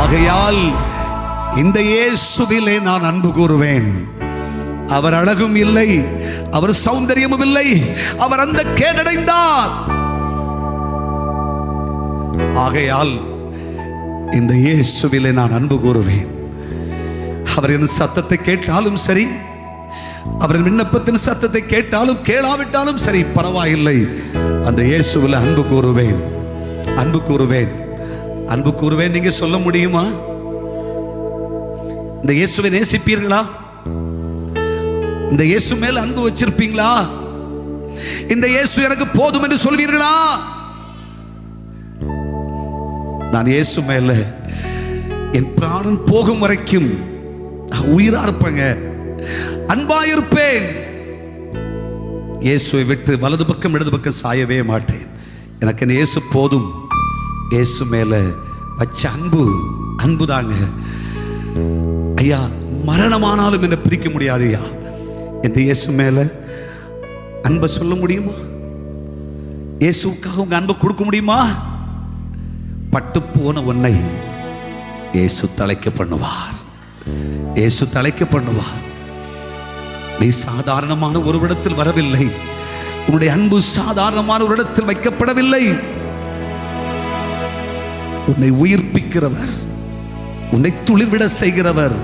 ஆகையால் இந்த இயேசுவிலே நான் அன்பு கூறுவேன். அவர் அழகும் இல்லை, அவர் சௌந்தரியமும் இல்லை, அவர் அந்த கேடடைந்தார். ஆகையால் இந்த இயேசுவிலே நான் அன்பு கூறுவேன். அவர் என் சத்தத்தை கேட்டாலும் சரி, அவரின் விண்ணப்பத்தின் சத்தத்தை கேட்டாலும் கேளாவிட்டாலும் சரி, பரவாயில்லை. அந்த இயேசுவில் அன்பு கூறுவேன், அன்பு கூறுவேன், அன்பு கூறுவேன். நீங்க சொல்ல முடியுமா? இந்த இயேசுவை நேசிப்பீர்களா? இந்த இயேசு மேல் அன்பு வச்சிருப்பீங்களா? இந்த இயேசு எனக்கு போதும் என்று சொல்வீர்களா? நான் இயேசு மேல என் பிராணன் போகும் வரைக்கும் உயிரா இருப்பேங்க, அன்பாயிருப்பேன். இயேசுவை விட்டு வலது பக்கம் இடது பக்கம் சாயவே மாட்டேன். எனக்கு என் இயேசு போதும். இயேசு மேல வச்ச அன்பு அன்புதாங்க ஐயா. மரணமானாலும் என்ன பிரிக்க முடியாது ஐயா. இந்த இயேசு மேல அன்பை சொல்ல முடியுமா? இயேசுக்காக உங்க அன்பை கொடுக்க முடியுமா? பட்டு போன உன்னை இயேசு தழைக்க பண்ணுவார், இயேசு தழைக்க பண்ணுவார். நீ சாதாரணமான ஒரு இடத்தில் வரவில்லை. உன்னுடைய அன்பு சாதாரணமான ஒரு இடத்தில் வைக்கப்படவில்லை. உன்னை உயிர்ப்பிக்கிறவர், உன்னை துளிர்விட செய்கிறவர்,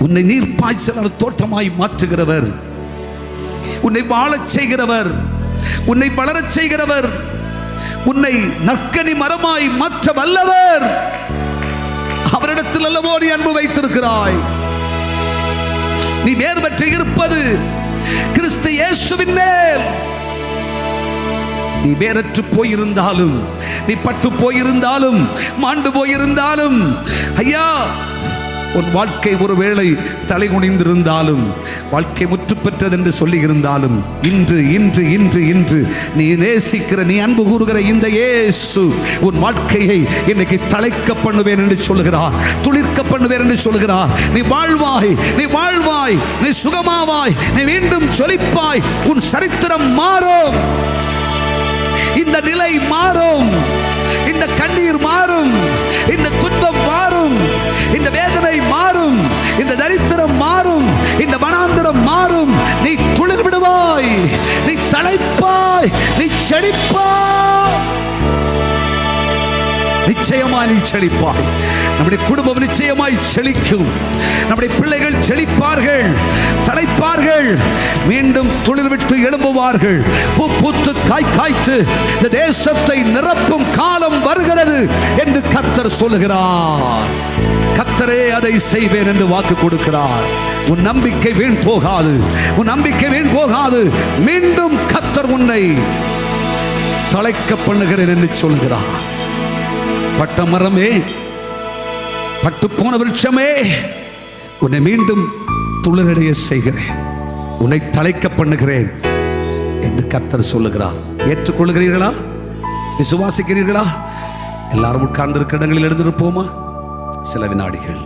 உன்னை நீர்ப்பாய்ச்சல் தோட்டமாய் மாற்றுகிறவர், உன்னை வாழச் செய்கிறவர், உன்னை வளரச் செய்கிறவர், உன்னை நற்கனி மரமாய் மாற்ற வல்லவர். அவரிடத்தில் அல்லவோ நீ அன்பு வைத்திருக்கிறாய். நீ வேறு பெற்று இருப்பது கிறிஸ்து இயேசுவின் மேல். நீ வேறற்று போயிருந்தாலும், நீ பட்டு போயிருந்தாலும், மாண்டு போயிருந்தாலும், ஐயா உன் வாழ்க்கை ஒருவேளை தலை குனிந்திருந்தாலும், வாழ்க்கை முற்று பெற்றது என்று சொல்லி இருந்தாலும், இன்று இன்று இன்று இன்று நீ நேசிக்கிற, நீ அன்பு கூறுகிற இந்த இயேசு உன் வாழ்க்கையை இன்னைக்கு தழைக்க பண்ணுவேன் என்று சொல்லுகிறார், துளிர்க்க பண்ணுவேன் என்று சொல்லுகிறார். நீ வாழ்வாய், நீ வாழ்வாய், நீ சுகமாவாய், நீ மீண்டும் ஜொலிப்பாய். உன் சரித்திரம் மாறும், இந்த நிலை மாறும், இந்த கண்ணீர் மாறும், இந்த துன்பம் மாறும், இந்த வேதனை மாறும், இந்த தரித்திரம் மாறும், இந்த வனாந்திரம் மாறும். நீ துளிர் விடுவாய், நீ தழைப்பாய், நீ செழிப்பாய். நிச்சயமாய் நீ செழிப்பாய். நம்முடைய குடும்பம் நிச்சயமாய் செழிக்கும். நம்முடைய பிள்ளைகள் செழிப்பார்கள், தழைப்பார்கள், மீண்டும் துளிர் விட்டு எழும்புவார்கள். பூ பூத்து காய் காய்த்து இந்த தேசத்தை நிரப்பும் காலம் வருகிறது என்று கர்த்தர் சொல்லுகிறார். கர்த்தரே அதை செய்வேன் என்று வாக்கு கொடுக்கிறார். உன் நம்பிக்கை வீண் போகாது, உன் நம்பிக்கை வீண் போகாது. மீண்டும் கர்த்தர் உன்னை தழைக்க பண்ணுகிறேன் என்று சொல்லுகிறார். பட்ட மரமே, பட்டு போன விருட்சமே, உன்னை மீண்டும் துளிரடைய செய்கிறேன், உன்னை தழைக்க பண்ணுகிறேன் என்று கர்த்தர் சொல்லுகிறார். ஏற்றுக்கொள்ளுகிறீர்களா? விசுவாசிக்கிறீர்களா? எல்லாரும் உட்கார்ந்திருக்கிற இடங்களில் எழுந்திருப்போமா? சில வினாடிகள்.